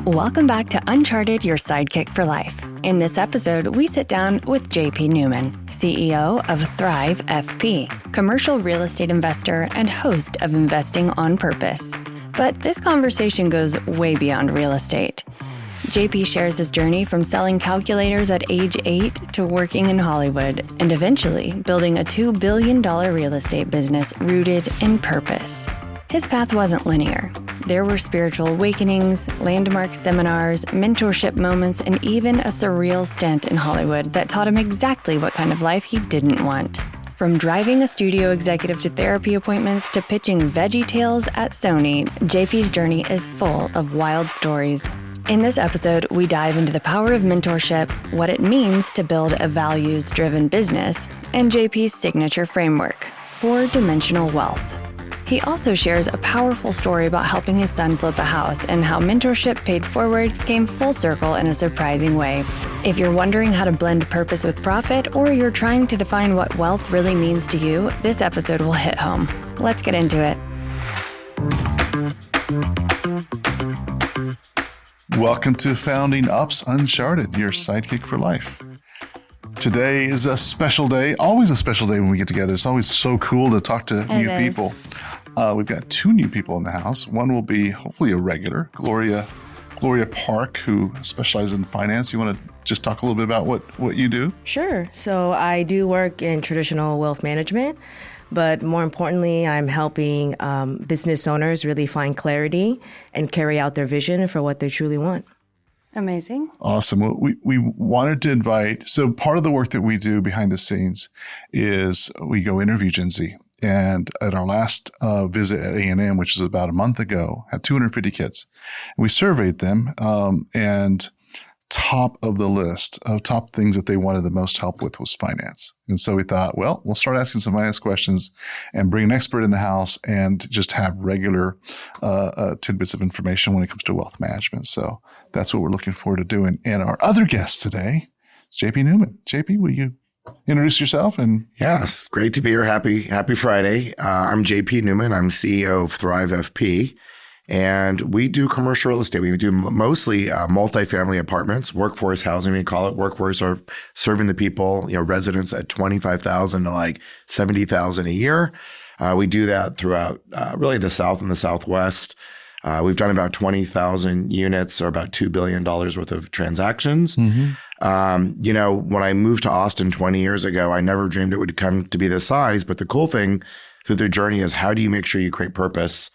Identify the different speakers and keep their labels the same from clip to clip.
Speaker 1: Welcome back to Uncharted, your sidekick for life. In this episode, we sit down with JP Newman, CEO of Thrive FP, commercial real estate investor and host of Investing on Purpose. But this conversation goes way beyond real estate. JP shares his journey from selling calculators at age 8 to working in Hollywood and eventually building a $2 billion real estate business rooted in purpose. His path wasn't linear. There were spiritual awakenings, landmark seminars, mentorship moments, and even a surreal stint in Hollywood that taught him exactly what kind of life he didn't want. From driving a studio executive to therapy appointments to pitching Veggie Tales at Sony, JP's journey is full of wild stories. In this episode, we dive into the power of mentorship, what it means to build a values-driven business, and JP's signature framework, 4-dimensional wealth. He also shares a powerful story about helping his son flip a house and how mentorship paid forward came full circle in a surprising way. If you're wondering how to blend purpose with profit, or you're trying to define what wealth really means to you, this episode will hit home. Let's get into it.
Speaker 2: Welcome to Founding Up's Uncharted, your sidekick for life. Today is a special day, always a special day when we get together. It's always so cool to talk to new people. We've got 2 new people in the house. One will be hopefully a regular, Gloria Park, who specializes in finance. You want to just talk a little bit about what you do?
Speaker 3: Sure. So I do work in traditional wealth management, but more importantly, I'm helping business owners really find clarity and carry out their vision for what they truly want.
Speaker 1: Amazing.
Speaker 2: Awesome. Well, we wanted to invite, so part of the work that we do behind the scenes is we go interview Gen Z. And at our last visit at A&M, which is about a month ago, had 250 kids. And we surveyed them, and top of the list of top things that they wanted the most help with was finance. And so we thought, well, we'll start asking some finance questions and bring an expert in the house and just have regular tidbits of information when it comes to wealth management. So that's what we're looking forward to doing. And our other guest today is JP Newman. JP, will you introduce yourself? And
Speaker 4: yes, great to be here. Happy Friday. I'm JP Newman. I'm CEO of Thrive FP, and we do commercial real estate. We do mostly multifamily apartments, workforce housing. We call it. Workforce are serving the people, residents at $25,000 to like $70,000 a year. We do that throughout really the South and the Southwest. We've done about 20,000 units, or about $2 billion worth of transactions. Mm-hmm. When I moved to Austin 20 years ago, I never dreamed it would come to be this size. But the cool thing through the journey is, how do you make sure you create purpose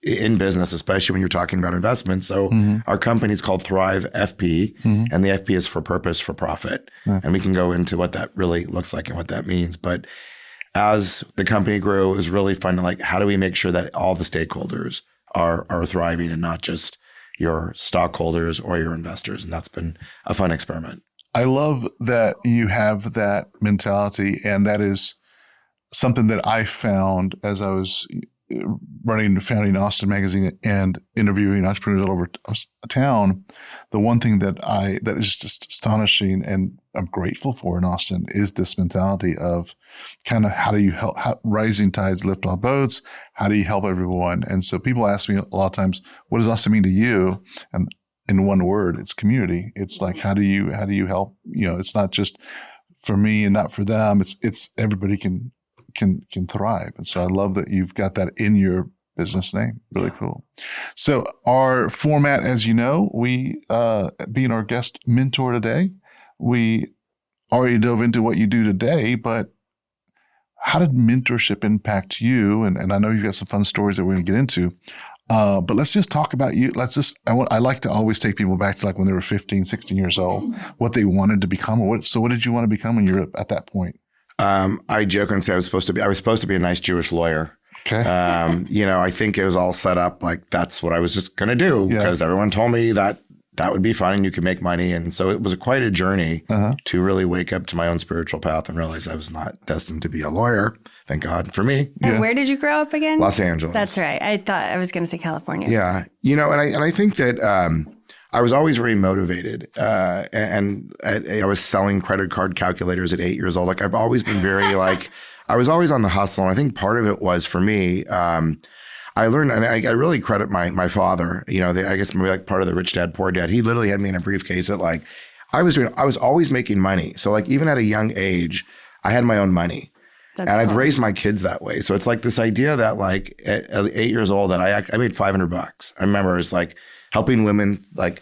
Speaker 4: in business, especially when you're talking about investments? So our company is called Thrive FP, and the FP is for purpose, for profit. And we can go into what that really looks like and what that means. But as the company grew, it was really fun to how do we make sure that all the stakeholders are thriving and not just your stockholders or your investors. And that's been a fun experiment.
Speaker 2: I love that you have that mentality. And that is something that I found as I was founding Austin Magazine and interviewing entrepreneurs all over town. The one thing that is just astonishing and I'm grateful for in Austin is this mentality of kind of how do you help, rising tides lift all boats? How do you help everyone? And so people ask me a lot of times, what does Austin mean to you? And in one word, it's community. It's like, how do you help? It's not just for me and not for them. It's everybody can thrive. And so I love that you've got that in your business name. Really cool. So our format, as you know, we, being our guest mentor today, we already dove into what you do today, but how did mentorship impact you? And I know you've got some fun stories that we're going to get into, but let's just talk about you. I like to always take people back to when they were 15, 16 years old, what they wanted to become. So what did you want to become when you were at that point?
Speaker 4: I joke and say I was supposed to be a nice Jewish lawyer.
Speaker 2: Okay.
Speaker 4: I think it was all set up that's what I was just going to do because everyone told me that would be fine. You could make money. And so it was quite a journey to really wake up to my own spiritual path and realize I was not destined to be a lawyer. Thank God for me.
Speaker 1: And where did you grow up again?
Speaker 4: Los Angeles.
Speaker 1: That's right. I thought I was going to say California.
Speaker 4: Yeah. And I think that I was always very motivated. And I was selling credit card calculators at 8 years old. I've always been very I was always on the hustle. And I think part of it was for me, I learned, and I really credit my father. You know, I guess maybe like part of the rich dad, poor dad. He literally had me in a briefcase that like I was always making money. So like even at a young age, I had my own money.
Speaker 1: That's
Speaker 4: and
Speaker 1: cool.
Speaker 4: I've raised my kids that way. So it's like this idea that like at 8 years old that I made $500. I remember it was like helping women like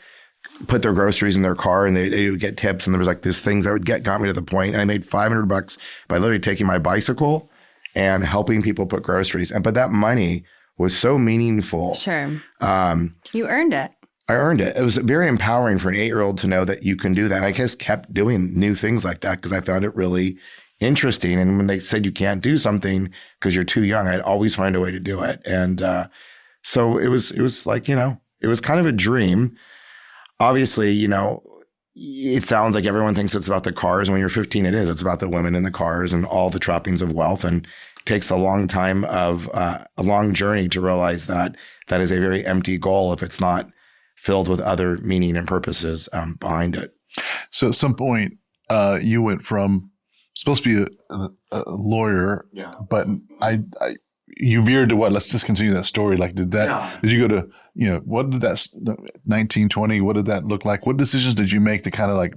Speaker 4: put their groceries in their car and they would get tips. And there was like these things that got me to the point. And I made $500 by literally taking my bicycle and helping people put groceries. But that money was so meaningful.
Speaker 1: Sure. You earned it.
Speaker 4: I earned it. It was very empowering for an 8-year-old to know that you can do that. And I just kept doing new things like that because I found it really interesting. And when they said you can't do something because you're too young, I'd always find a way to do it. And so it was like, you know, it was kind of a dream. Obviously, you know, it sounds like everyone thinks it's about the cars. When you're 15, it is. It's about the women in the cars and all the trappings of wealth. And it takes a long time of a long journey to realize that that is a very empty goal if it's not filled with other meaning and purposes behind it.
Speaker 2: So at some point, you went from supposed to be a lawyer, but you veered to what? Let's just continue that story. Like, did you go to, you know, what did that 1920? What did that look like? What decisions did you make to kind of like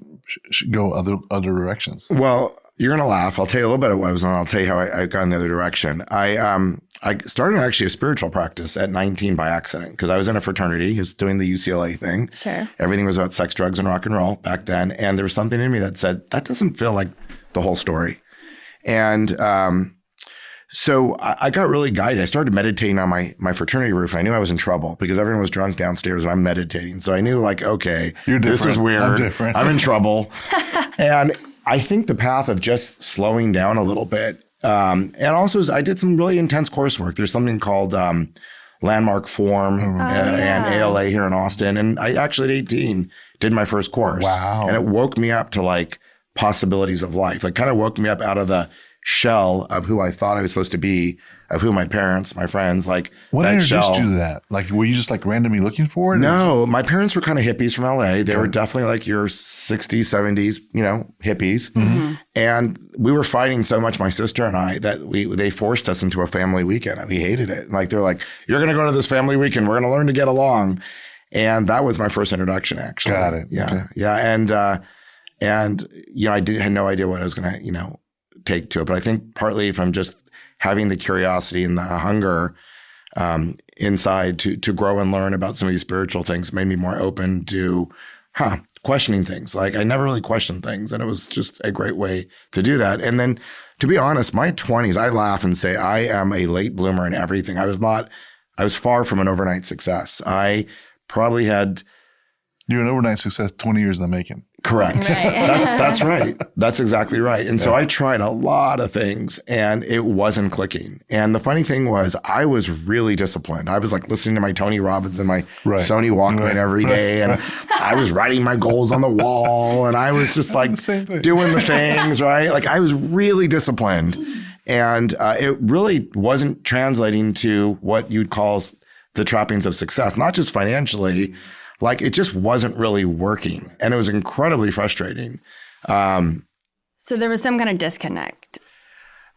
Speaker 2: go other directions?
Speaker 4: Well, you're gonna laugh. I'll tell you a little bit of what I was on. I'll tell you how I got in the other direction. I started actually a spiritual practice at 19 by accident because I was in a fraternity. I was doing the UCLA thing.
Speaker 1: Sure.
Speaker 4: Everything was about sex, drugs, and rock and roll back then. And there was something in me that said, that doesn't feel like the whole story. And so I got really guided. I started meditating on my fraternity roof. I knew I was in trouble because everyone was drunk downstairs and I'm meditating. So I knew like, okay, this is weird.
Speaker 2: I'm different.
Speaker 4: I'm in trouble. And I think the path of just slowing down a little bit. And also I did some really intense coursework. There's something called Landmark Form and ALA here in Austin. And I actually at 18 did my first course.
Speaker 2: Wow.
Speaker 4: And it woke me up to like possibilities of life. Like kind of woke me up out of the shell of who I thought I was supposed to be, of who my parents, my friends, like
Speaker 2: what
Speaker 4: that
Speaker 2: introduced
Speaker 4: shell.
Speaker 2: you to that? Like, were you just like randomly looking for it?
Speaker 4: No, my parents were kind of hippies from LA. They were definitely like your 60s, 70s, you know, hippies. Mm-hmm. And we were fighting so much, my sister and I, that they forced us into a family weekend. We hated it. Like they're like, you're going to go to this family weekend. We're going to learn to get along. And that was my first introduction, actually.
Speaker 2: Got it.
Speaker 4: Yeah.
Speaker 2: Okay.
Speaker 4: Yeah. And you know, I had no idea what I was going to, you know, take to it. But I think partly from just having the curiosity and the hunger inside to grow and learn about some of these spiritual things made me more open to questioning things. Like I never really questioned things. And it was just a great way to do that. And then to be honest, my 20s, I laugh and say I am a late bloomer in everything. I was far from an overnight success. I probably had...
Speaker 2: You're an overnight success, 20 years in the making.
Speaker 4: Correct.
Speaker 1: Right.
Speaker 4: That's right. That's exactly right. And so I tried a lot of things and it wasn't clicking. And the funny thing was I was really disciplined. I was like listening to my Tony Robbins and my Sony Walkman every day. And I was writing my goals on the wall and I was just like doing the things, right? Like I was really disciplined. And it really wasn't translating to what you'd call the trappings of success, not just financially. Like it just wasn't really working. And it was incredibly frustrating.
Speaker 1: So there was some kind of disconnect.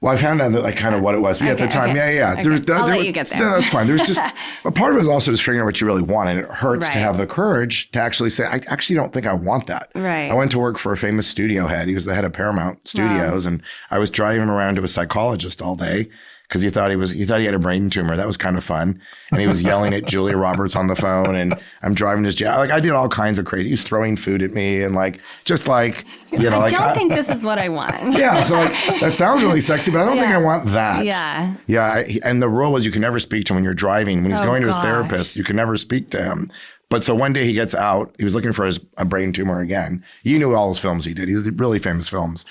Speaker 4: Well, I found out that like kind of what it was at the time.
Speaker 1: Okay.
Speaker 4: Yeah.
Speaker 1: Okay. I'll let you get there.
Speaker 4: No, that's fine. There's just a part of it was also just figuring out what you really want. And it hurts to have the courage to actually say, I actually don't think I want that.
Speaker 1: Right.
Speaker 4: I went to work for a famous studio head. He was the head of Paramount Studios. And I was driving him around to a psychologist all day. Because he thought he had a brain tumor. That was kind of fun. And he was yelling at Julia Roberts on the phone. And I'm driving his jet. Like I did all kinds of crazy. He was throwing food at me and like, just like, you know,
Speaker 1: I
Speaker 4: like.
Speaker 1: don't think this is what I want.
Speaker 4: Yeah. So like, that sounds really sexy, but I don't think I want that.
Speaker 1: Yeah.
Speaker 4: Yeah. And the rule was you can never speak to him when you're driving. When he's going to his therapist, you can never speak to him. But so one day he gets out. He was looking for a brain tumor again. You knew all his films he did. He did really famous films.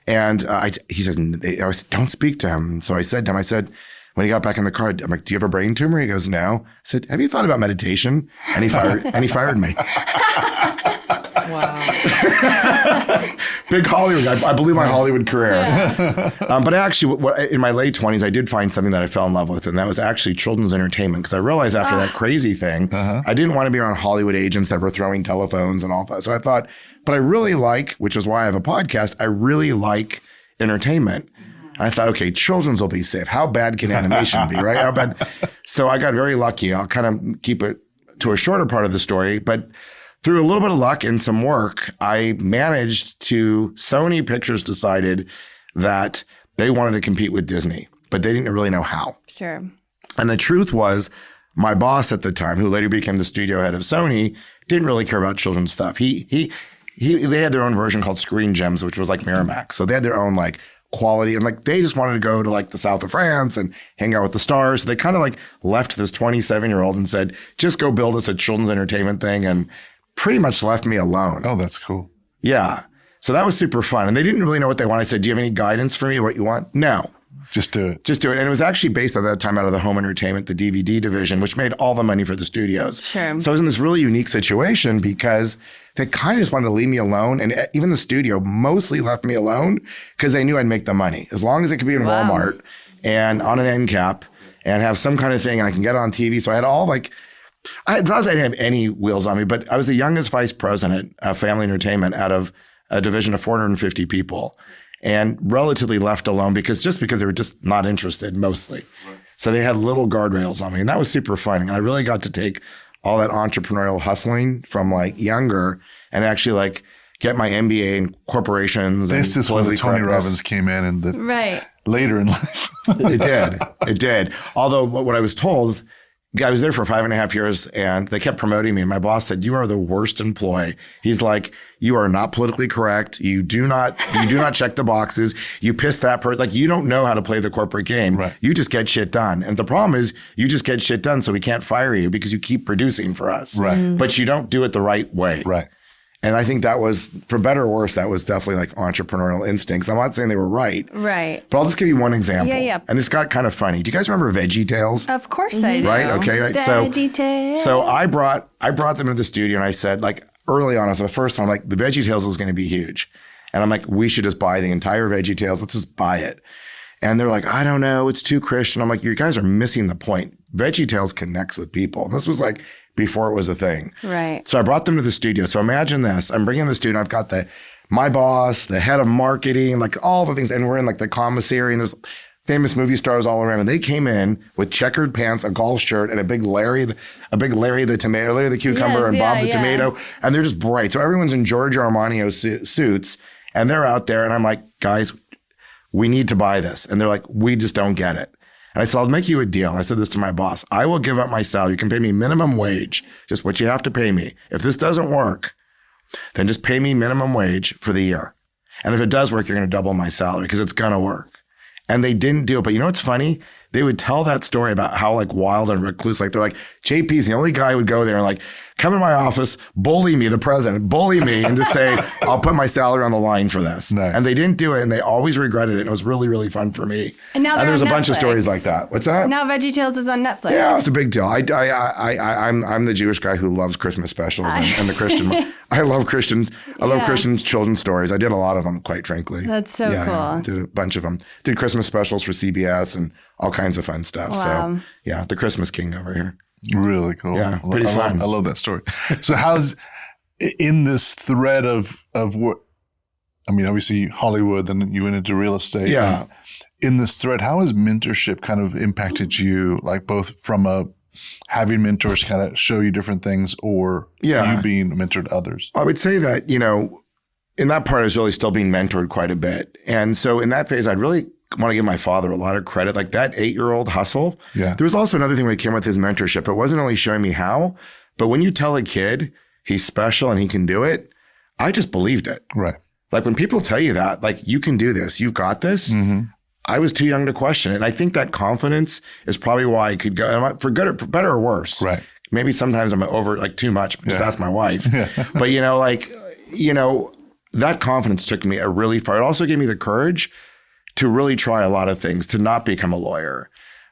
Speaker 4: And he says, I said, don't speak to him. So I said to him, when he got back in the car, I'm like, do you have a brain tumor? He goes, no. I said, have you thought about meditation? And he fired me.
Speaker 3: Wow.
Speaker 4: Big Hollywood. I believe my Hollywood career. Yeah. But actually, in my late 20s, I did find something that I fell in love with, and that was actually children's entertainment. Because I realized after that crazy thing, I didn't want to be around Hollywood agents that were throwing telephones and all that. So I thought, but I really like, which is why I have a podcast, I really like entertainment. And I thought, okay, children's will be safe. How bad can animation be, right? How bad? So I got very lucky. I'll kind of keep it to a shorter part of the story, but through a little bit of luck and some work, I managed to, Sony Pictures decided that they wanted to compete with Disney, but they didn't really know how.
Speaker 1: Sure.
Speaker 4: And the truth was, my boss at the time, who later became the studio head of Sony, didn't really care about children's stuff. They had their own version called Screen Gems, which was like Miramax. So they had their own like quality, and like they just wanted to go to like the south of France and hang out with the stars. So they kind of like left this 27-year-old and said, just go build us a children's entertainment thing, and pretty much left me alone.
Speaker 2: Oh, that's cool.
Speaker 4: Yeah. So that was super fun. And they didn't really know what they wanted. I said, do you have any guidance for me, what you want? No.
Speaker 2: Just do it.
Speaker 4: Just do it. And it was actually based at that time out of the home entertainment, the DVD division, which made all the money for the studios.
Speaker 1: Sure.
Speaker 4: So I was in this really unique situation because they kind of just wanted to leave me alone. And even the studio mostly left me alone because they knew I'd make the money. As long as it could be in Walmart and on an end cap and have some kind of thing and I can get it on TV. So I had all like, I thought I didn't have any wheels on me, but I was the youngest vice president of family entertainment out of a division of 450 people. And relatively left alone because they were just not interested mostly. Right. So they had little guardrails on me, and that was super fun. And I really got to take all that entrepreneurial hustling from like younger and actually like get my MBA in corporations.
Speaker 2: This is when Tony Robbins came in and later in life.
Speaker 4: It did. Although what I was told, I was there for 5.5 years and they kept promoting me. And my boss said, you are the worst employee. He's like, you are not politically correct. You do not check the boxes. You piss that person. Like, you don't know how to play the corporate game. Right. You just get shit done. And the problem is you just get shit done. So we can't fire you because you keep producing for us.
Speaker 2: Right. Mm-hmm.
Speaker 4: But you don't do it the right way.
Speaker 2: Right.
Speaker 4: And I think that was, for better or worse, that was definitely like entrepreneurial instincts. I'm not saying they were right.
Speaker 1: Right.
Speaker 4: But I'll just give you one example.
Speaker 1: Yeah.
Speaker 4: And this got kind of funny. Do you guys remember Veggie Tales?
Speaker 1: Of course I do.
Speaker 4: Right? Okay. Right.
Speaker 1: Veggie Tales.
Speaker 4: So I brought them into the studio and I said, like, early on, as the first time, like, the Veggie Tales is going to be huge. And I'm like, we should just buy the entire Veggie Tales. Let's just buy it. And they're like, I don't know. It's too Christian. I'm like, you guys are missing the point. Veggie Tales connects with people. And this was like before it was a thing.
Speaker 1: Right.
Speaker 4: So I brought them to the studio. So imagine this. I'm bringing the studio. I've got my boss, the head of marketing, like all the things. And we're in like the commissary and there's famous movie stars all around. And they came in with checkered pants, a golf shirt, and a big Larry the tomato, Larry the cucumber, and Bob the tomato. And they're just bright. So everyone's in Giorgio Armani suits. And they're out there. And I'm like, guys, we need to buy this. And they're like, we just don't get it. And I said, I'll make you a deal. I said this to my boss. I will give up my salary. You can pay me minimum wage, just what you have to pay me. If this doesn't work, then just pay me minimum wage for the year. And if it does work, you're going to double my salary because it's going to work. And they didn't do it. But you know what's funny? They would tell that story about how like wild and recluse, like they're like, JP's the only guy who would go there and like, come in my office, bully me, the president, bully me, and just say, I'll put my salary on the line for this. Nice. And they didn't do it, and they always regretted it. And it was really, really fun for me.
Speaker 1: And now
Speaker 4: there's a bunch of stories like that. What's that?
Speaker 1: Now Veggie Tales is on Netflix.
Speaker 4: Yeah, it's a big deal. I'm the Jewish guy who loves Christmas specials and the Christian. I love Christian children's stories. I did a lot of them, quite frankly.
Speaker 1: That's so cool.
Speaker 4: Yeah, did a bunch of them. Did Christmas specials for CBS and all kinds of fun stuff.
Speaker 1: Wow.
Speaker 4: So yeah, the Christmas King over here.
Speaker 2: Really cool.
Speaker 4: Yeah, pretty fun.
Speaker 2: I love that story. So how's in this thread of what, I mean, obviously Hollywood, then you went into real estate.
Speaker 4: Yeah.
Speaker 2: In this thread, how has mentorship kind of impacted you, like both from having mentors kind of show you different things or you being mentored others?
Speaker 4: I would say that, in that part, I was really still being mentored quite a bit. And so in that phase, I'd really want to give my father a lot of credit. Like that 8-year-old hustle. Yeah. There was also another thing when it came with his mentorship. It wasn't only showing me how, but when you tell a kid he's special and he can do it, I just believed it.
Speaker 2: Right.
Speaker 4: Like when people tell you that, like, you can do this, you've got this. Mm-hmm. I was too young to question it. And I think that confidence is probably why I could go, for better or worse.
Speaker 2: Right.
Speaker 4: Maybe sometimes I'm over like too much, just ask my wife. Yeah. But that confidence took me really far. It also gave me the courage to really try a lot of things, to not become a lawyer.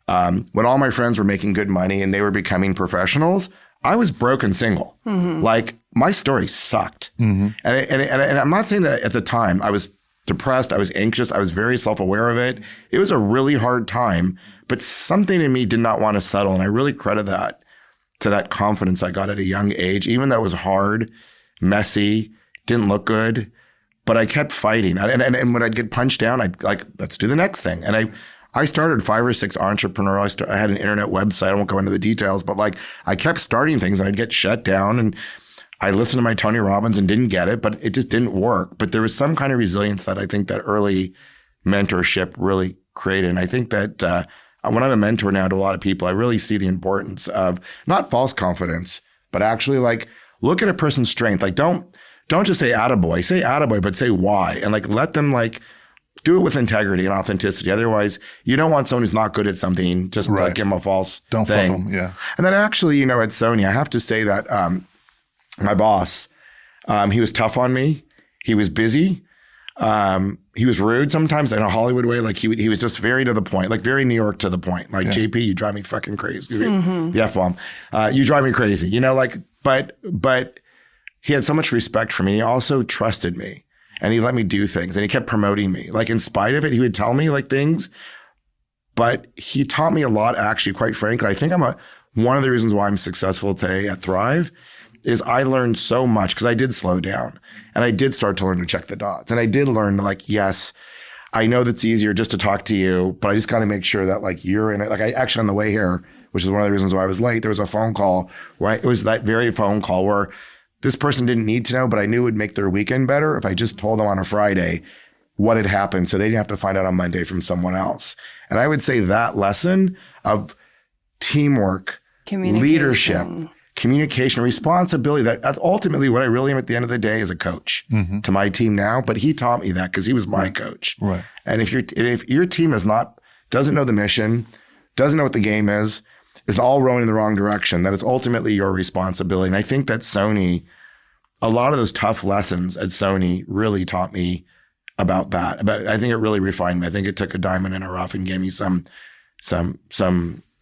Speaker 4: When all my friends were making good money and they were becoming professionals, I was broke and single. Mm-hmm. Like my story sucked. Mm-hmm. And I'm not saying that at the time I was depressed, I was anxious, I was very self-aware of it. It was a really hard time, but something in me did not want to settle. And I really credit that to that confidence I got at a young age, even though it was hard, messy, didn't look good. but I kept fighting. And when I'd get punched down, I'd like, let's do the next thing. And I started 5 or 6 entrepreneurs. I had an internet website. I won't go into the details, but like I kept starting things and I'd get shut down. And I listened to my Tony Robbins and didn't get it, but it just didn't work. But there was some kind of resilience that I think that early mentorship really created. And I think that when I'm a mentor now to a lot of people, I really see the importance of not false confidence, but actually like look at a person's strength. Like don't just say attaboy, say attaboy, but say why. And like let them like do it with integrity and authenticity. Otherwise, you don't want someone who's not good at something just to give them a false
Speaker 2: Don't
Speaker 4: thing.
Speaker 2: fluff them, yeah.
Speaker 4: And then actually, at Sony, I have to say that my boss, he was tough on me. He was busy. He was rude sometimes in a Hollywood way. Like he was just very to the point, like very New York to the point. Like JP, you drive me fucking crazy. The F-bomb. You drive me crazy, but he had so much respect for me. He also trusted me and he let me do things and he kept promoting me. Like in spite of it, he would tell me like things, but he taught me a lot actually, quite frankly. I think one of the reasons why I'm successful today at Thrive is I learned so much because I did slow down and I did start to learn to check the dots. And I did learn like, yes, I know that's easier just to talk to you, but I just got to make sure that like you're in it. Like I actually on the way here, which is one of the reasons why I was late, there was a phone call, right? It was that very phone call where this person didn't need to know, but I knew it would make their weekend better if I just told them on a Friday what had happened so they didn't have to find out on Monday from someone else. And I would say that lesson of teamwork, leadership, communication, responsibility, that's ultimately what I really am at the end of the day as a coach to my team now. But he taught me that because he was my coach.
Speaker 2: Right.
Speaker 4: And if your team doesn't know the mission, doesn't know what the game is all rowing in the wrong direction, that it's ultimately your responsibility. And I think that Sony, a lot of those tough lessons at Sony really taught me about that. But I think it really refined me. I think it took a diamond in a rough and gave me some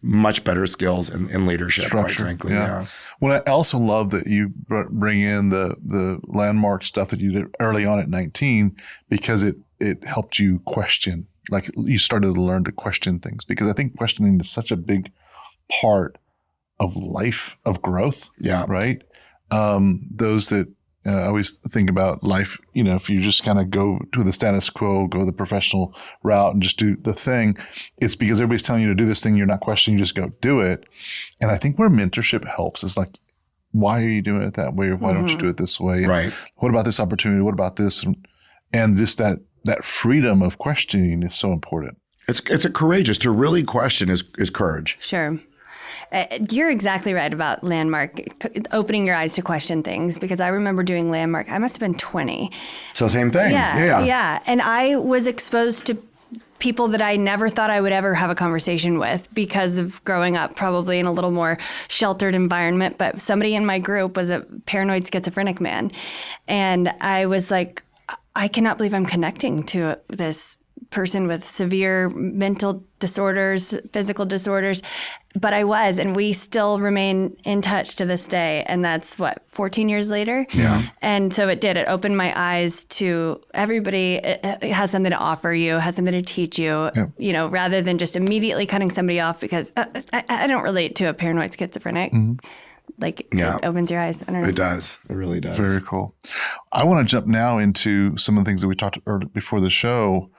Speaker 4: much better skills in leadership,
Speaker 2: Structure,
Speaker 4: quite frankly. Yeah.
Speaker 2: Well, I also love that you bring in the landmark stuff that you did early on at 19 because it helped you question. Like you started to learn to question things because I think questioning is such a big part of life, of growth.
Speaker 4: Yeah.
Speaker 2: Right. Those that I always think about life, if you just kind of go to the status quo, go the professional route and just do the thing, it's because everybody's telling you to do this thing. You're not questioning, you just go do it. And I think where mentorship helps is like, why are you doing it that way? Or why don't you do it this way?
Speaker 4: Right.
Speaker 2: And what about this opportunity? What about this? And just that freedom of questioning is so important.
Speaker 4: It's a courageous to really question is courage.
Speaker 1: Sure. You're exactly right about Landmark, opening your eyes to question things, because I remember doing Landmark. I must have been 20.
Speaker 4: So same thing.
Speaker 1: Yeah. And I was exposed to people that I never thought I would ever have a conversation with because of growing up probably in a little more sheltered environment. But somebody in my group was a paranoid schizophrenic man. And I was like, I cannot believe I'm connecting to this person with severe mental disorders, physical disorders. But I was, and we still remain in touch to this day. And that's 14 years later?
Speaker 4: Yeah.
Speaker 1: And so it opened my eyes to everybody has something to offer you, has something to teach you, rather than just immediately cutting somebody off because I don't relate to a paranoid schizophrenic. Like it opens your eyes. I don't know.
Speaker 4: It does. It really does.
Speaker 2: Very cool. I want to jump now into some of the things that we talked about before the show.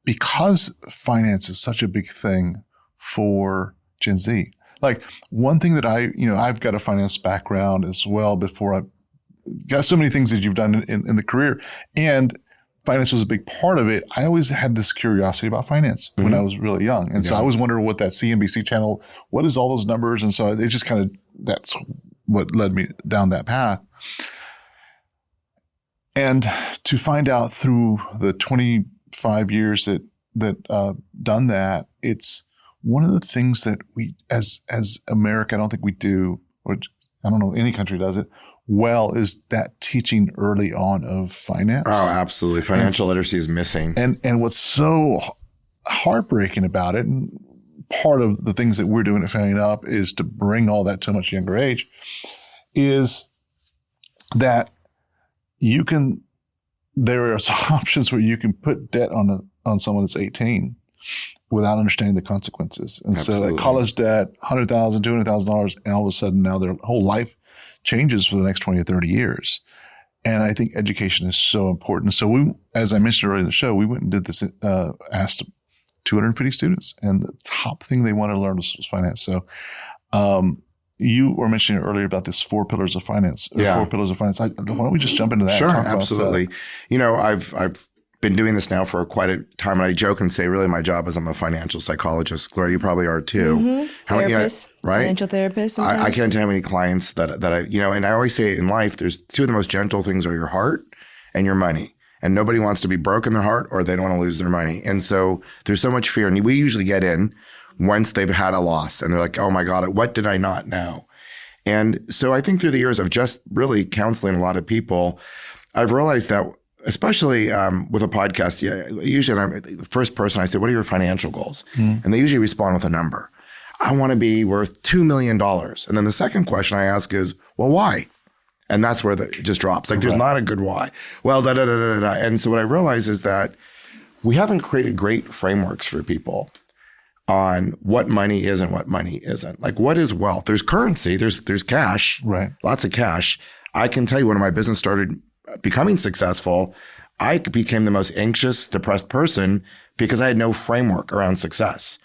Speaker 2: Because finance is such a big thing for Gen Z. Like one thing that I've got a finance background as well before I got so many things that you've done in the career, and finance was a big part of it. I always had this curiosity about finance when I was really young. And so I was wondering what that CNBC channel, what is all those numbers? And so it just kind of, that's what led me down that path. And to find out through the 25 years that done that, it's one of the things that we, as America, I don't think we do, or I don't know, any country does it well, is that teaching early on of finance.
Speaker 4: Oh, absolutely. Financial literacy is missing.
Speaker 2: And what's so heartbreaking about it, and part of the things that we're doing at Family Up is to bring all that to a much younger age, is that there are options where you can put debt on someone that's 18 without understanding the consequences. And
Speaker 4: Absolutely.
Speaker 2: So like college debt, $100,000, $200,000, and all of a sudden now their whole life changes for the next 20 or 30 years. And I think education is so important. So we, as I mentioned earlier in the show, we went and did this, asked 250 students, and the top thing they wanted to learn was finance. So you were mentioning earlier about this 4 pillars of finance.
Speaker 4: Yeah.
Speaker 2: 4 pillars of finance. Why don't we just jump into that?
Speaker 4: Sure,
Speaker 2: and talk
Speaker 4: absolutely.
Speaker 2: About,
Speaker 4: you know, I've been doing this now for quite a time, and I joke and say, really, my job is I'm a financial psychologist. Gloria, you probably are too.
Speaker 3: Therapist,
Speaker 4: right?
Speaker 3: Financial therapist.
Speaker 4: I can't tell how many clients that I, you know, and I always say in life, there's 2 of the most gentle things are your heart and your money. And nobody wants to be broke in their heart, or they don't want to lose their money. And so there's so much fear. And we usually get in once they've had a loss, and they're like, oh my God, what did I not know? And so I think through the years of just really counseling a lot of people, I've realized that, especially with a podcast, usually I'm the first person I say, what are your financial goals? And they usually respond with a number. I want to be worth $2 million. And then the second question I ask is, well, why? And that's where it just drops. Like, there's not a good why. Well, da, da, da, da, da. And so what I realize is that we haven't created great frameworks for people on what money is and what money isn't. Like, what is wealth? There's currency, there's cash,
Speaker 2: right?
Speaker 4: Lots of cash. I can tell you, when my business started becoming successful, I became the most anxious, depressed person because I had no framework around success.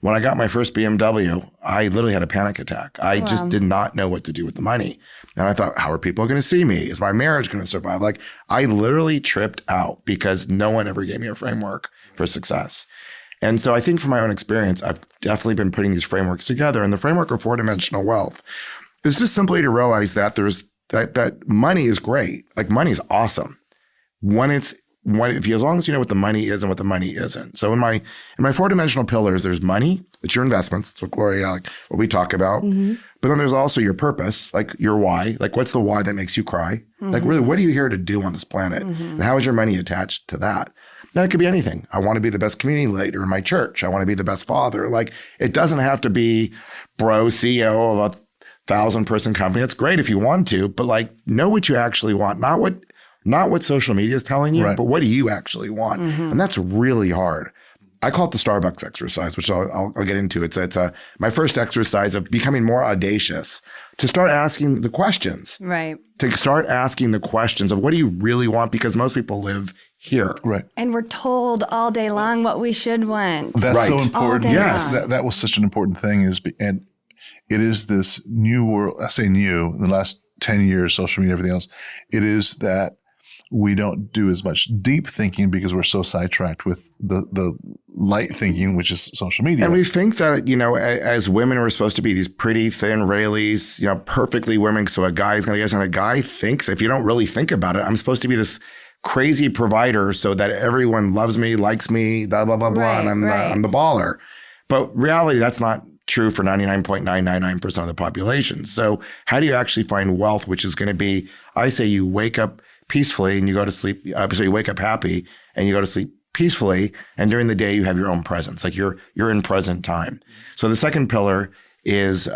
Speaker 4: When I got my first BMW, I literally had a panic attack. I just did not know what to do with the money. And I thought, how are people going to see me? Is my marriage going to survive? Like, I literally tripped out because no one ever gave me a framework for success. And so I think from my own experience, I've definitely been putting these frameworks together. And the framework of 4-dimensional wealth is just simply to realize that there's that money is great. Like, money is awesome. As long as you know what the money is and what the money isn't. So in my 4-dimensional pillars, there's money, it's your investments. It's what Gloria, like what we talk about. But then there's also your purpose, like your why. Like, what's the why that makes you cry? Like, really, what are you here to do on this planet? And how is your money attached to that? Now, it could be anything. I want to be the best community leader in my church. I want to be the best father. Like, it doesn't have to be CEO of a 1,000-person company. That's great if you want to, but like, know what you actually want, not what social media is telling you, but what do you actually want? And that's really hard. I call it the Starbucks exercise, which I'll get into. It's my first exercise of becoming more audacious, to start asking the questions.
Speaker 1: Right.
Speaker 4: To start asking the questions of what do you really want? Because most people live here.
Speaker 2: Right.
Speaker 1: And we're told all day long what we should want.
Speaker 2: That's so important.
Speaker 4: Yes.
Speaker 2: That was such an important thing, and it is this new world. I say new, in the last 10 years, social media, everything else. It is that we don't do as much deep thinking because we're so sidetracked with the light thinking, which is social media.
Speaker 4: And we think that, you know, as women, we're supposed to be these pretty thin Rayleighs, you know, perfectly women. So a guy is going to get, and a guy thinks, if you don't really think about it, I'm supposed to be this crazy provider so that everyone loves me, likes me, blah, blah, blah, blah. And I'm the baller. But reality, that's not true for 99.999% of the population. So how do you actually find wealth, which is going to be, I say you wake up peacefully and you go to sleep. So you wake up happy and you go to sleep peacefully. And during the day, you have your own presence, like you're in present time. So the second pillar is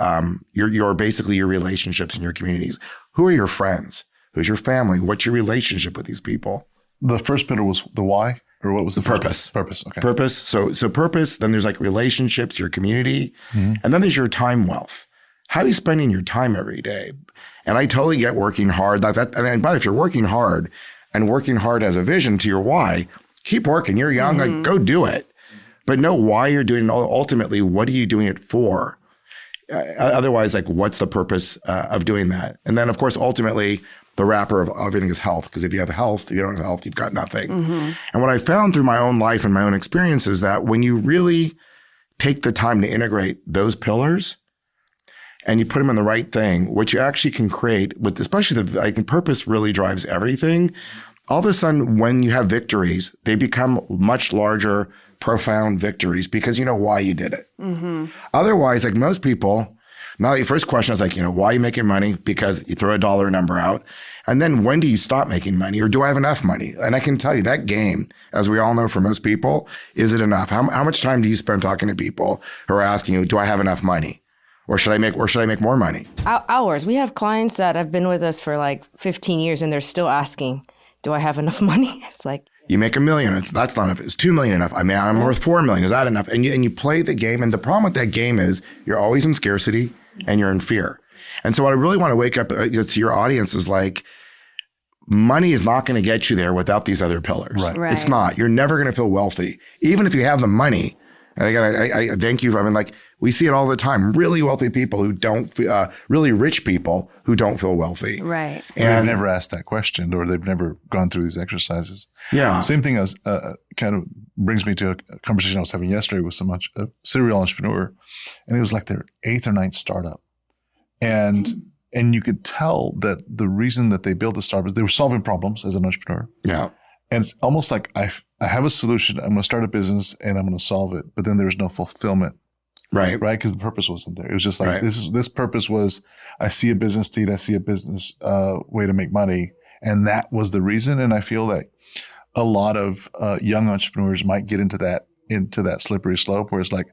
Speaker 4: your basically your relationships in your communities. Who are your friends? Who's your family? What's your relationship with these people?
Speaker 2: The first pillar was the why, or what was the
Speaker 4: purpose?
Speaker 2: Purpose. Okay.
Speaker 4: Purpose. So purpose. Then there's like relationships, your community, and then there's your time wealth. How are you spending your time every day? And I totally get working hard. And by the way, if you're working hard as a vision to your why, keep working. You're young, like go do it. But know why you're doing it. Ultimately, what are you doing it for? Otherwise, like, what's the purpose of doing that? And then, of course, ultimately, the wrapper of everything is health. Because if you have health, if you don't have health, you've got nothing. And what I found through my own life and my own experience is that when you really take the time to integrate those pillars and you put them in the right thing, what you actually can create with, especially purpose really drives everything. All of a sudden, when you have victories, they become much larger, profound victories because you know why you did it. Otherwise, like most people, now your first question is like, you know, why are you making money? Because you throw a dollar number out. And then when do you stop making money, or do I have enough money? And I can tell you that game, as we all know for most people, is it enough? How much time do you spend talking to people who are asking you, do I have enough money? Or should I make more money?
Speaker 3: Hours. We have clients that have been with us for like 15 years and they're still asking, do I have enough money? It's like,
Speaker 4: you make $1 million. That's not enough. Is $2 million enough? I mean, I'm worth $4 million. Is that enough? And you play the game. And the problem with that game is you're always in scarcity and you're in fear. And so what I really want to wake up to your audience is like, money is not going to get you there without these other pillars.
Speaker 2: Right.
Speaker 4: It's not. You're never going to feel wealthy, even if you have the money. And again, I thank you. I mean, like, we see it all the time. Really wealthy people who don't feel, really rich people who don't feel wealthy.
Speaker 1: Right.
Speaker 2: And they've never asked that question, or they've never gone through these exercises.
Speaker 4: Yeah.
Speaker 2: Same thing as kind of brings me to a conversation I was having yesterday with a serial entrepreneur, and it was like their 8th or 9th startup. And you could tell that the reason that they built the startup is they were solving problems as an entrepreneur.
Speaker 4: Yeah.
Speaker 2: And it's almost like I have a solution. I'm going to start a business and I'm going to solve it. But then there's no fulfillment.
Speaker 4: Right.
Speaker 2: Right. Because the purpose wasn't there. It was just like,
Speaker 4: Right.
Speaker 2: this purpose was, I see a business need, I see a business way to make money. And that was the reason. And I feel that a lot of young entrepreneurs might get into that slippery slope where it's like,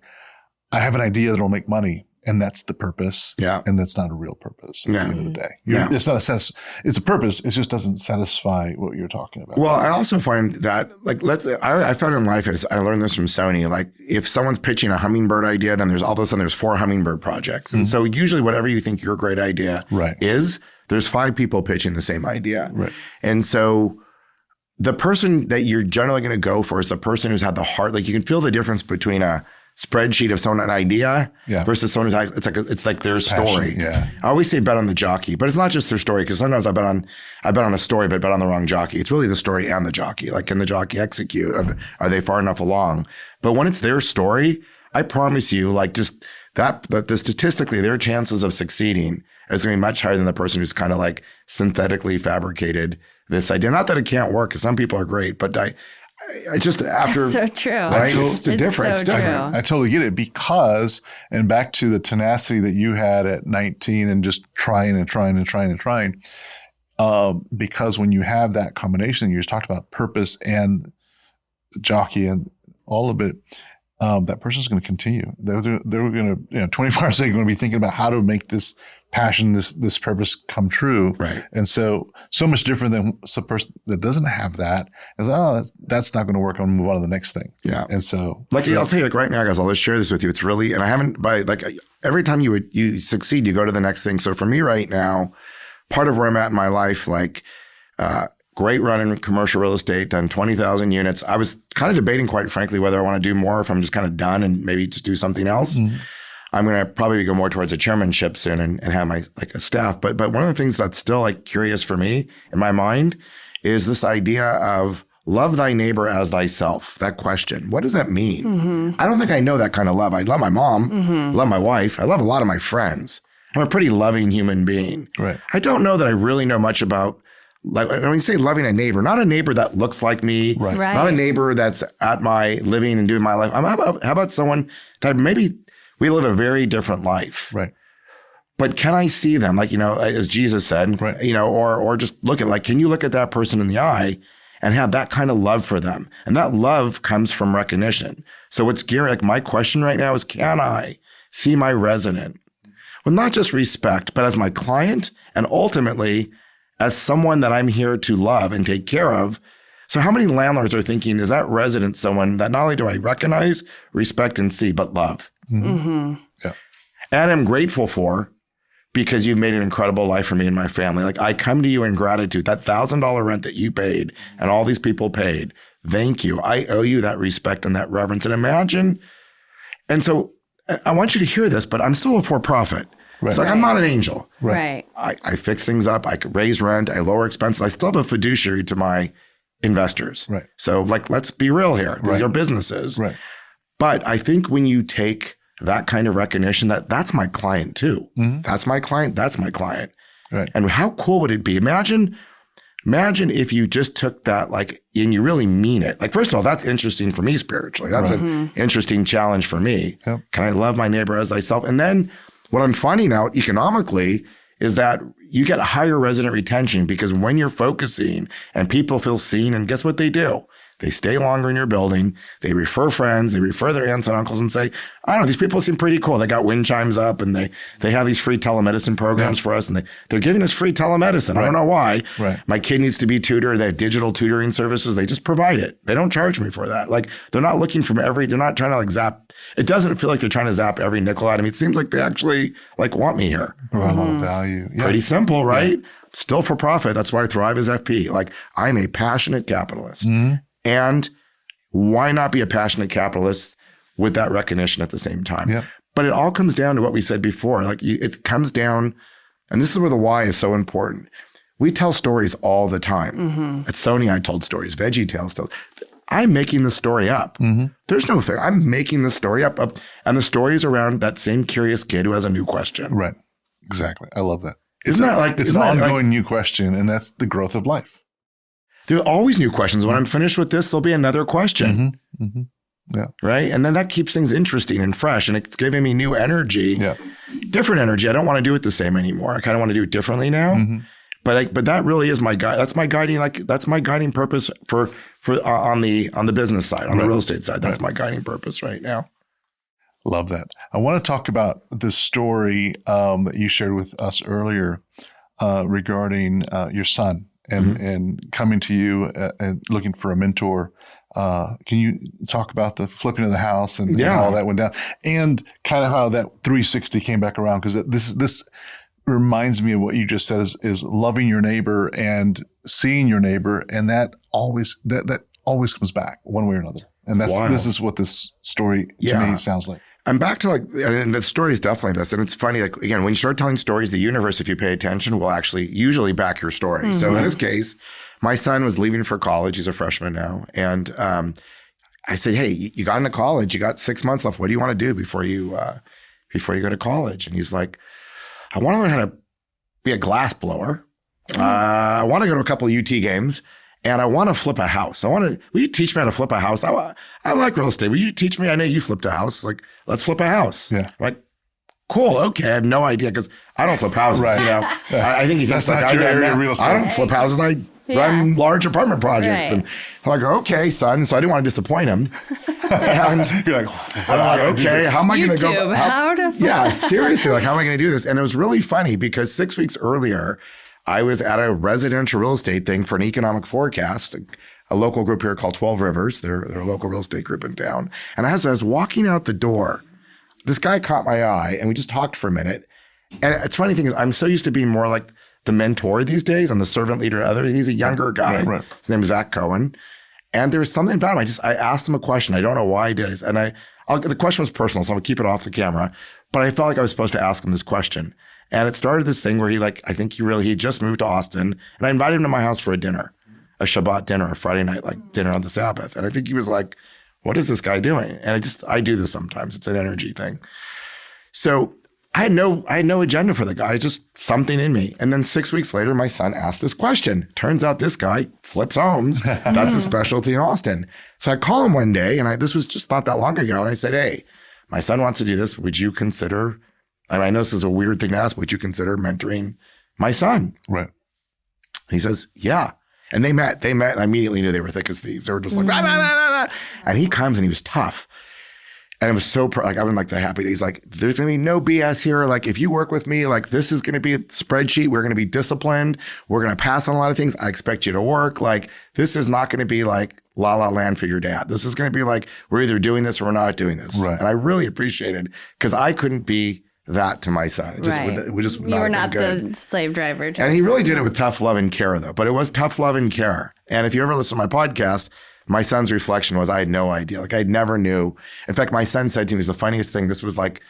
Speaker 2: I have an idea that'll make money. And that's the purpose. Yeah. And that's not a real purpose at the end of the day. It's not it's a purpose. It just doesn't satisfy what you're talking about.
Speaker 4: Well, I also find that, like, I found in life, I learned this from Sony, like, if someone's pitching a hummingbird idea, then there's all of a sudden there's 4 hummingbird projects. And so usually whatever you think your great idea is, there's 5 people pitching the same idea. Right. And so the person that you're generally going to go for is the person who's had the heart. Like, you can feel the difference between a spreadsheet of someone, an idea versus someone who's it's like their story.
Speaker 2: Yeah.
Speaker 4: I always say bet on the jockey, but it's not just their story, because sometimes I bet on a story, but bet on the wrong jockey. It's really the story and the jockey. Like, can the jockey execute? Are they far enough along? But when it's their story, I promise you, like, just that statistically, their chances of succeeding is going to be much higher than the person who's kind of like synthetically fabricated this idea. Not that it can't work, because some people are great, but I just, after.
Speaker 1: That's so true.
Speaker 4: Right? It's just a difference.
Speaker 1: So
Speaker 2: I totally get it, because, and back to the tenacity that you had at 19 and just trying, because when you have that combination, you just talked about purpose and jockey and all of it, that person's going to continue. They're going to, 24 hours a day, going to be thinking about how to make this passion, this purpose come true.
Speaker 4: Right.
Speaker 2: And so much different than a person that doesn't have that is, that's not going to work. I'm going to move on to the next thing. Yeah. And so,
Speaker 4: like, I'll tell you, like, right now, guys, I'll just share this with you. It's really, and I haven't, every time you succeed, you go to the next thing. So for me right now, part of where I'm at in my life, like, great run in commercial real estate, done 20,000 units. I was kind of debating, quite frankly, whether I want to do more, if I'm just kind of done and maybe just do something else. Mm-hmm. I'm going to probably go more towards a chairmanship soon and have my, like, a staff. But one of the things that's still, like, curious for me in my mind is this idea of love thy neighbor as thyself. That question. What does that mean? Mm-hmm. I don't think I know that kind of love. I love my mom. Mm-hmm. I love my wife. I love a lot of my friends. I'm a pretty loving human being. Right. I don't know that I really know much about, like, when you say loving a neighbor, not a neighbor that looks like me, right. Not a neighbor that's at my living and doing my life. How about someone that maybe we live a very different life, right? But can I see them, like, as Jesus said, right. Or just look at, like, can you look at that person in the eye and have that kind of love for them? And that love comes from recognition. So what's Gary, like, my question right now is, can I see my resident with not just respect, but as my client, and ultimately as someone that I'm here to love and take care of? So how many landlords are thinking, is that resident someone that not only do I recognize, respect, and see, but love? Mm-hmm. Yeah. And I'm grateful for, because you've made an incredible life for me and my family. Like, I come to you in gratitude. That $1,000 rent that you paid and all these people paid, thank you. I owe you that respect and that reverence. And imagine, and so I want you to hear this, but I'm still a for-profit. Right. It's like, I'm not an angel.
Speaker 1: Right.
Speaker 4: I fix things up. I could raise rent. I lower expenses. I still have a fiduciary to my investors. Right. So, like, let's be real here. These are businesses. Right. But I think when you take that kind of recognition, that's my client too. Mm-hmm. That's my client. That's my client. Right. And how cool would it be? Imagine if you just took that, like, and you really mean it. Like, first of all, that's interesting for me spiritually. That's an interesting challenge for me. Yep. Can I love my neighbor as thyself? And then what I'm finding out economically is that you get higher resident retention, because when you're focusing and people feel seen, and guess what they do? They stay longer in your building. They refer friends. They refer their aunts and uncles and say, I don't know, these people seem pretty cool. They got wind chimes up, and they have these free telemedicine programs for us, and they're giving us free telemedicine. I don't know why. Right. My kid needs to be tutored. They have digital tutoring services. They just provide it. They don't charge me for that. Like, they're not looking from they're not trying to, like, zap. It doesn't feel like they're trying to zap every nickel out of me. It seems like they actually, like, want me here.
Speaker 2: Provide a lot of value.
Speaker 4: Yeah. Pretty simple, right? Yeah. still for profit. That's why Thrive is FP. Like, I'm a passionate capitalist. And why not be a passionate capitalist with that recognition at the same time?
Speaker 2: Yep.
Speaker 4: But it all comes down to what we said before. Like, it comes down, and this is where the why is so important. We tell stories all the time. At Sony, I told stories. Veggie Tales tells. I'm making the story up. There's no thing. I'm making the story up. And the story is around that same curious kid who has a new question.
Speaker 2: Right. Exactly. I love that.
Speaker 4: Isn't that like
Speaker 2: it's an ongoing new question, and that's the growth of life.
Speaker 4: There are always new questions. When I'm finished with this, there'll be another question.
Speaker 2: Yeah.
Speaker 4: Right. And then that keeps things interesting and fresh, and it's giving me new energy,
Speaker 2: Yeah.
Speaker 4: different energy. I don't want to do it the same anymore. I kind of want to do it differently now. But that really is my guide. That's my guiding purpose for on the business side, on the real estate side. That's my guiding purpose right now.
Speaker 2: Love that. I want to talk about the story that you shared with us earlier regarding your son and coming to you and looking for a mentor. Can you talk about the flipping of the house and how all that went down, and kind of how that 360 came back around? Because this reminds me of what you just said is loving your neighbor and seeing your neighbor, and that always comes back one way or another. And this is what this story to me sounds like.
Speaker 4: I'm back to and the story is definitely this. And it's funny, like, again, when you start telling stories, the universe, if you pay attention, will actually usually back your story. So in this case, my son was leaving for college. He's a freshman now. And I said, hey, you got into college. You got 6 months left. What do you want to do before you go to college? And he's like, I want to learn how to be a glass blower. I want to go to a couple of UT games. And I want to flip a house. Will you teach me how to flip a house? I like real estate. Will you teach me? I know you flipped a house. Like, let's flip a house.
Speaker 2: Yeah.
Speaker 4: Like, cool. Okay. I have no idea because I don't flip houses.
Speaker 2: Right.
Speaker 4: You know, I think he thinks
Speaker 2: That's not your area of real estate.
Speaker 4: I don't flip houses. I run large apartment projects.
Speaker 1: Right.
Speaker 4: And I'm like, okay, son. So I didn't want to disappoint him. And
Speaker 2: You're like,
Speaker 4: I'm like, okay, how am I going to go?
Speaker 1: YouTube, how to flip.
Speaker 4: Yeah, seriously. Like, how am I going to do this? And it was really funny because 6 weeks earlier, I was at a residential real estate thing for an economic forecast, a local group here called 12 Rivers. They're a local real estate group in town. And as I was walking out the door, this guy caught my eye and we just talked for a minute. And it's funny thing is, I'm so used to being more like the mentor these days. I'm the servant leader to others. He's a younger guy.
Speaker 2: Right.
Speaker 4: His name is Zach Cohen. And there was something about him. I asked him a question. I don't know why I did. And the question was personal, so I'm gonna keep it off the camera. But I felt like I was supposed to ask him this question. And it started this thing where he just moved to Austin, and I invited him to my house for a dinner, a Shabbat dinner, a Friday night dinner on the Sabbath. And I think he was like, what is this guy doing? And I do this sometimes. It's an energy thing. So I had no agenda for the guy, just something in me. And then 6 weeks later, my son asked this question. Turns out this guy flips homes. That's his specialty in Austin. So I call him one day, and this was just not that long ago. And I said, hey, my son wants to do this. Would you consider, I know this is a weird thing to ask, would you consider mentoring my son?
Speaker 2: right.
Speaker 4: And he says, yeah. And they met, and I immediately knew they were thick as thieves. They were just like, blah, blah, blah, blah, blah. And he comes and he was tough. And it was so, I've been like the happy days. Like, there's going to be no BS here. Like, if you work with me, like, this is going to be a spreadsheet. We're going to be disciplined. We're going to pass on a lot of things. I expect you to work. Like, this is not going to be like La La Land for your dad. This is going to be like, we're either doing this or we're not doing this.
Speaker 2: Right.
Speaker 4: And I really appreciated, because I couldn't be that to my son. It just would just
Speaker 1: You
Speaker 4: not
Speaker 1: were
Speaker 4: have
Speaker 1: not
Speaker 4: been good.
Speaker 1: the slave driver.
Speaker 4: And he really did it with tough love and care, though. But it was tough love and care. And if you ever listen to my podcast, my son's reflection was, I had no idea. Like, I never knew. In fact, my son said to me, it was the funniest thing. This was like,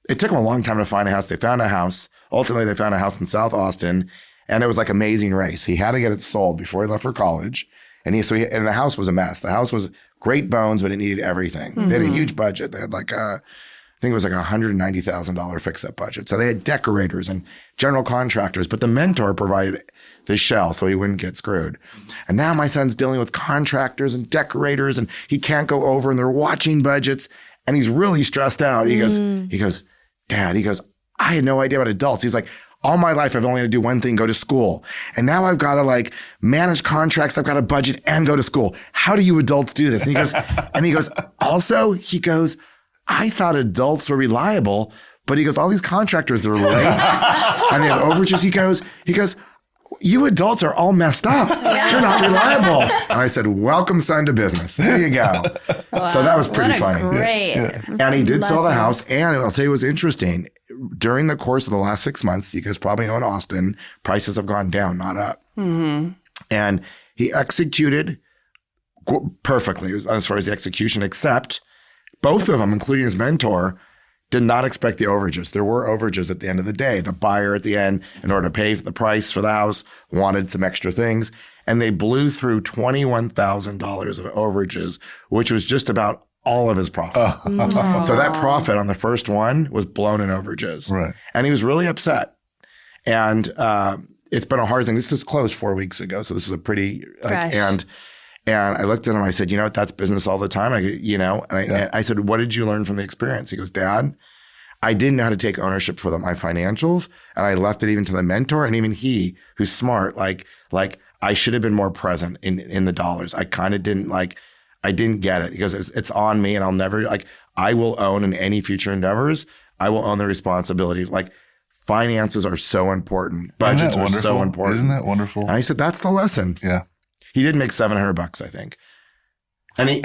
Speaker 4: it took him a long time to find a house. They found a house. Ultimately, they found a house in South Austin. And it was like Amazing Race. He had to get it sold before he left for college. And the house was a mess. The house was great bones, but it needed everything. Mm-hmm. They had a huge budget. They had I think it was like $190,000 fix-up budget. So they had decorators and general contractors, but the mentor provided the shell so he wouldn't get screwed. And now my son's dealing with contractors and decorators, and he can't go over, and they're watching budgets, and he's really stressed out. He goes, Dad, I had no idea about adults. He's like, all my life, I've only had to do one thing, go to school. And now I've got to manage contracts. I've got to budget and go to school. How do you adults do this? And he goes, I thought adults were reliable, but he goes, all these contractors, they're late and they have overages. He goes, you adults are all messed up. You're not reliable. And I said, welcome, son, to business. There you go. Wow. So that was pretty funny.
Speaker 1: Great.
Speaker 4: And he did sell the house. And I'll tell you what's interesting. during the course of the last 6 months, you guys probably know in Austin, prices have gone down, not up. Mm-hmm. And he executed perfectly as far as the execution, except both of them, including his mentor, did not expect the overages. There were overages at the end of the day. The buyer at the end, in order to pay the price for the house, wanted some extra things. And they blew through $21,000 of overages, which was just about all of his profit. So that profit on the first one was blown in overages.
Speaker 2: Right.
Speaker 4: And he was really upset. And it's been a hard thing. This is closed 4 weeks ago. So this is a pretty, and I looked at him, I said, you know what, that's business all the time. I said, what did you learn from the experience? He goes, Dad, I didn't know how to take ownership for my financials. And I left it even to the mentor. And even he, who's smart, like I should have been more present in the dollars. I kind of didn't I didn't get it. He goes, it's on me and I'll never, I will own in any future endeavors. I will own the responsibility. Finances are so important. Budgets are so important.
Speaker 2: Isn't that wonderful?
Speaker 4: And I said, that's the lesson.
Speaker 2: Yeah.
Speaker 4: He did make $700, I think. And he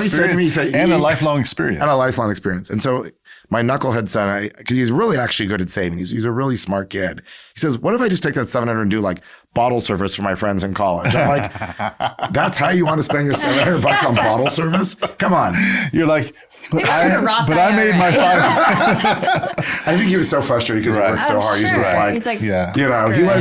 Speaker 2: said to me, he said, a lifelong experience.
Speaker 4: And a lifelong experience. And so my knucklehead son, because he's really actually good at saving. He's a really smart kid. He says, what if I just take that 700 and do bottle service for my friends in college? I'm like, that's how you want to spend your $700 on bottle service? Come on.
Speaker 2: You're like, I made my $500.
Speaker 4: I think he was so frustrated because he worked so hard.
Speaker 2: Sure.
Speaker 4: He's just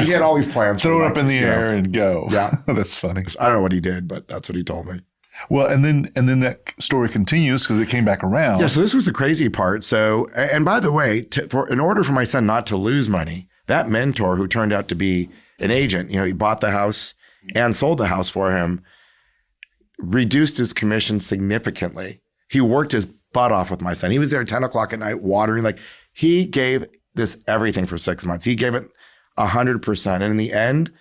Speaker 2: he
Speaker 4: had all these plans.
Speaker 2: Throw it up in the air and go.
Speaker 4: Yeah.
Speaker 2: That's funny.
Speaker 4: I don't know what he did, but that's what he told me.
Speaker 2: Well, and then that story continues because it came back around.
Speaker 4: Yeah, so this was the crazy part. So, and by the way, in order for my son not to lose money, that mentor who turned out to be an agent, he bought the house and sold the house for him, reduced his commission significantly. He worked his butt off with my son. He was there at 10 o'clock at night watering. He gave this everything for 6 months. He gave it 100%. And in the end,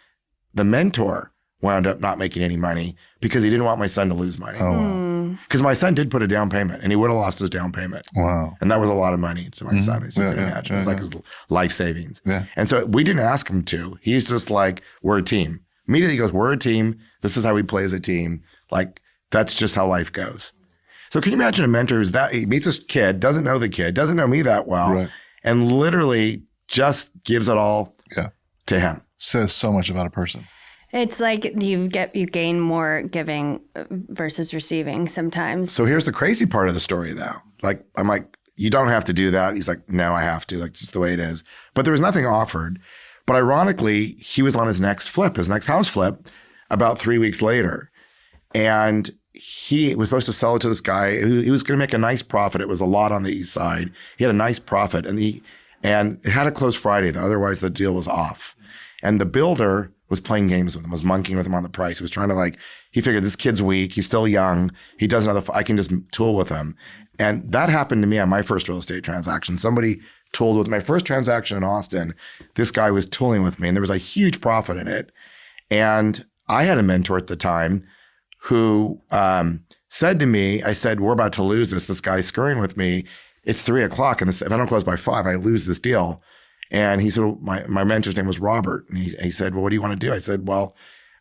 Speaker 4: the mentor wound up not making any money because he didn't want my son to lose money.
Speaker 2: Oh, wow.
Speaker 4: Because my son did put a down payment and he would have lost his down payment.
Speaker 2: Wow.
Speaker 4: And that was a lot of money to my son, as you can imagine. It was his life savings.
Speaker 2: Yeah.
Speaker 4: And so we didn't ask him to. He's just like, we're a team. Immediately he goes, we're a team. This is how we play as a team. That's just how life goes. So can you imagine a mentor he meets this kid, doesn't know the kid, doesn't know me that well, and literally just gives it all to him.
Speaker 2: Says so much about a person.
Speaker 1: It's like you gain more giving versus receiving sometimes.
Speaker 4: So here's the crazy part of the story, though. I'm like, you don't have to do that. He's like, no, I have to. It's just the way it is. But there was nothing offered. But ironically, he was on his next house flip, about 3 weeks later. And he was supposed to sell it to this guy. He was going to make a nice profit. It was a lot on the east side. He had a nice profit. And it had to close Friday, though. Otherwise, the deal was off. And the builder was playing games with him, was monkeying with him on the price. He was trying to he figured this kid's weak. He's still young. He doesn't know I can just tool with him. And that happened to me on my first real estate transaction. Somebody tooled with my first transaction in Austin. This guy was tooling with me and there was a huge profit in it. And I had a mentor at the time who said to me, I said, we're about to lose this. This guy's screwing with me. It's 3 o'clock. And if I don't close by 5, I lose this deal. And he said, well, my mentor's name was Robert. And he said, well, what do you want to do? I said, well,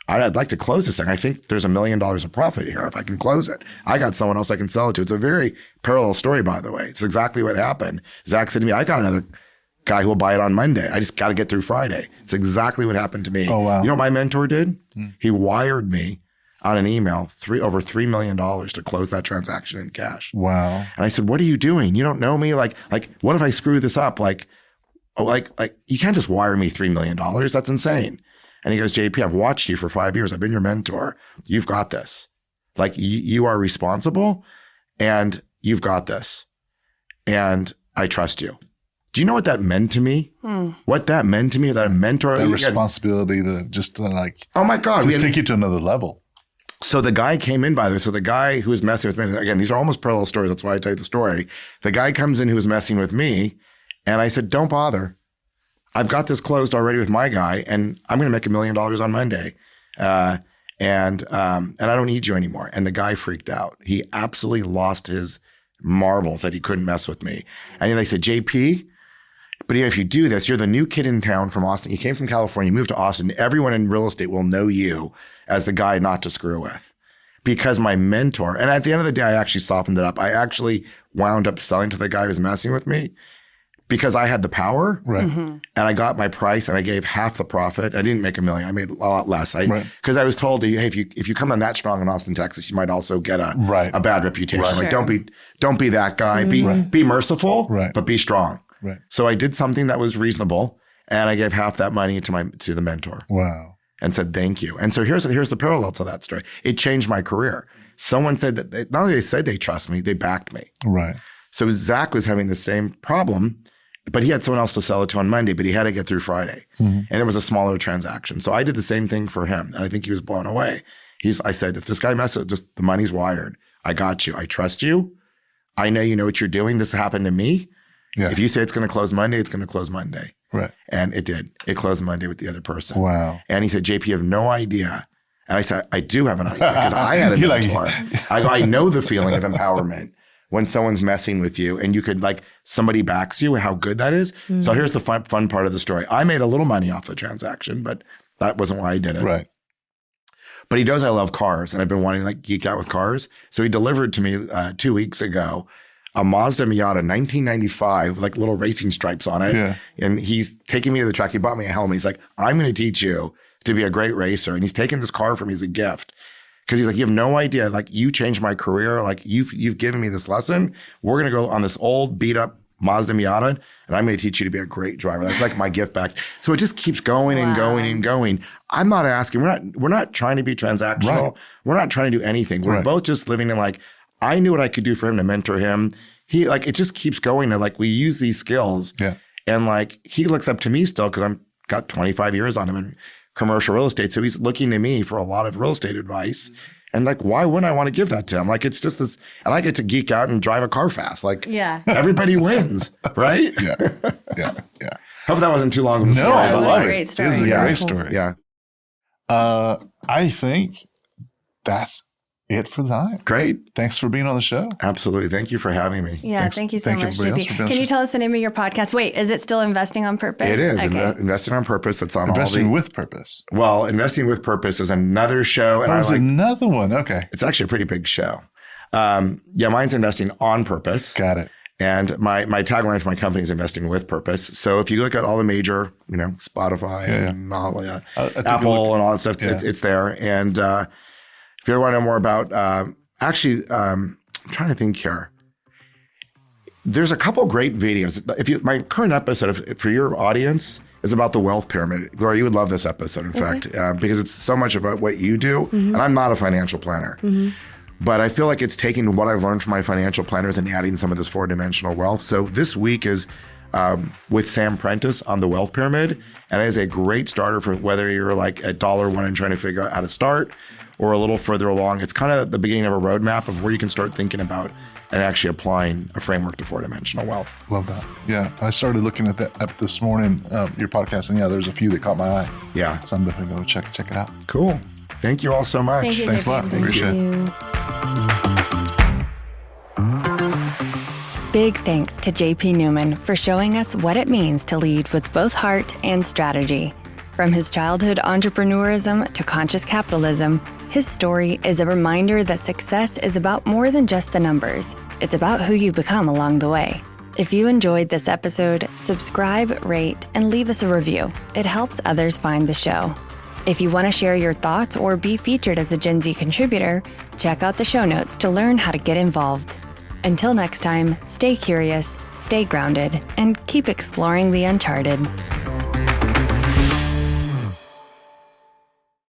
Speaker 4: I'd like to close this thing. I think there's $1 million of profit here if I can close it. I got someone else I can sell it to. It's a very parallel story, by the way. It's exactly what happened. Zach said to me, I got another guy who will buy it on Monday. I just got to get through Friday. It's exactly what happened to me.
Speaker 2: Oh, wow.
Speaker 4: You know what my mentor did? He wired me on an email over $3 million to close that transaction in cash.
Speaker 2: Wow.
Speaker 4: And I said, what are you doing? You don't know me? What if I screw this up? You can't just wire me $3 million. That's insane. And he goes, JP, I've watched you for 5 years. I've been your mentor. You've got this. You are responsible and you've got this. And I trust you. Do you know what that meant to me? What that meant to me, that a mentor.
Speaker 2: That responsibility
Speaker 4: oh my God.
Speaker 2: Just take you to another level.
Speaker 4: So the guy came in, by the way. So the guy who was messing with me, again, these are almost parallel stories. That's why I tell you the story. The guy comes in who was messing with me. And I said, don't bother. I've got this closed already with my guy, and I'm going to make $1 million on Monday. And I don't need you anymore. And the guy freaked out. He absolutely lost his marbles that he couldn't mess with me. And then they said, JP, but if you do this, you're the new kid in town from Austin. You came from California, you moved to Austin. Everyone in real estate will know you as the guy not to screw with. Because my mentor, and at the end of the day, I actually softened it up. I actually wound up selling to the guy who was messing with me because I had the power,
Speaker 2: Right.
Speaker 4: and I got my price, and I gave half the profit. I didn't make $1 million. I made a lot less. Because I was told, hey, if you come on that strong in Austin, Texas, you might also get a bad reputation.
Speaker 2: Right.
Speaker 4: Like don't be that guy. Be merciful, but be strong.
Speaker 2: Right.
Speaker 4: So I did something that was reasonable, and I gave half that money to the mentor.
Speaker 2: Wow.
Speaker 4: And said thank you. And so here's the parallel to that story. It changed my career. Someone said that not only they said they trust me, they backed me.
Speaker 2: Right.
Speaker 4: So Zach was having the same problem, but he had someone else to sell it to on Monday, but he had to get through Friday. And it was a smaller transaction. So I did the same thing for him. And I think he was blown away. I said, if this guy messes, just the money's wired. I got you. I trust you. I know you know what you're doing. This happened to me.
Speaker 2: Yeah.
Speaker 4: If you say it's going to close Monday, it's going to close Monday.
Speaker 2: Right.
Speaker 4: And it did. It closed Monday with the other person.
Speaker 2: Wow.
Speaker 4: And he said, JP, you have no idea. And I said, I do have an idea because I had a mentor. I know the feeling of empowerment when someone's messing with you and you could somebody backs you, how good that is. So here's the fun part of the story. I made a little money off the transaction, but that wasn't why I did it.
Speaker 2: Right.
Speaker 4: But he knows I love cars and I've been wanting to geek out with cars. So he delivered to me 2 weeks ago a Mazda Miata 1995 with little racing stripes on it.
Speaker 2: Yeah.
Speaker 4: And he's taking me to the track. He bought me a helmet. He's like, I'm going to teach you to be a great racer. And he's taking this car from me as a gift. Because he's like, you have no idea. You changed my career. You've given me this lesson. We're going to go on this old beat up Mazda Miata, and I'm going to teach you to be a great driver. That's my gift back. So it just keeps going and going and going. I'm not asking. We're not trying to be transactional.
Speaker 2: Right.
Speaker 4: We're not trying to do anything. We're both just living in I knew what I could do for him to mentor him. He it just keeps going. And we use these skills.
Speaker 2: Yeah.
Speaker 4: And he looks up to me still because I'm got 25 years on him in commercial real estate. So he's looking to me for a lot of real estate advice. And why wouldn't I want to give that to him? It's just this, and I get to geek out and drive a car fast. Everybody wins, right?
Speaker 2: Yeah. Yeah. Yeah.
Speaker 4: Hope that wasn't too long of a story.
Speaker 2: I
Speaker 1: what
Speaker 2: love
Speaker 1: a
Speaker 2: it.
Speaker 1: great story.
Speaker 2: It is a
Speaker 4: Yeah.
Speaker 2: great story.
Speaker 4: Yeah.
Speaker 2: I think that's it for the night.
Speaker 4: Great.
Speaker 2: Thanks for being on the show.
Speaker 4: Absolutely. Thank you for having me.
Speaker 1: Yeah,
Speaker 2: Thanks.
Speaker 1: thank you so
Speaker 2: Thank
Speaker 1: much,
Speaker 2: everybody else for
Speaker 1: JP.
Speaker 2: being
Speaker 1: Can
Speaker 2: on
Speaker 1: you tell us the name of your podcast? Wait, is it still Investing on Purpose?
Speaker 4: It is.
Speaker 1: Okay.
Speaker 4: Investing on Purpose. It's on
Speaker 2: Investing
Speaker 4: all the...
Speaker 2: with Purpose.
Speaker 4: Well, Investing with Purpose is another show. And
Speaker 2: There's another one. Okay.
Speaker 4: It's actually a pretty big show. Mine's Investing on Purpose.
Speaker 2: Got it.
Speaker 4: And my tagline for my company is Investing with Purpose. So if you look at all the major, Spotify and all, Apple and all that stuff, it's there. And if you ever want to know more about, I'm trying to think here. There's a couple great videos. My current episode for your audience is about the wealth pyramid. Gloria, you would love this episode, in fact, because it's so much about what you do. And I'm not a financial planner. But I feel like it's taking what I've learned from my financial planners and adding some of this 4-dimensional wealth. So this week is with Sam Prentice on the wealth pyramid. And it is a great starter for whether you're at $1 and trying to figure out how to start or a little further along. It's kind of the beginning of a roadmap of where you can start thinking about and actually applying a framework to 4-dimensional wealth.
Speaker 2: Love that. Yeah. I started looking at that up this morning, your podcast, and there's a few that caught my eye.
Speaker 4: Yeah.
Speaker 2: So I'm definitely going to check it out.
Speaker 4: Cool. Thank you all so much.
Speaker 1: Thank you,
Speaker 2: Thanks a lot.
Speaker 1: JP.
Speaker 2: Appreciate it.
Speaker 1: Big thanks to JP Newman for showing us what it means to lead with both heart and strategy. From his childhood entrepreneurism to conscious capitalism, his story is a reminder that success is about more than just the numbers. It's about who you become along the way. If you enjoyed this episode, subscribe, rate, and leave us a review. It helps others find the show. If you want to share your thoughts or be featured as a Gen Z contributor, check out the show notes to learn how to get involved. Until next time, stay curious, stay grounded, and keep exploring the uncharted.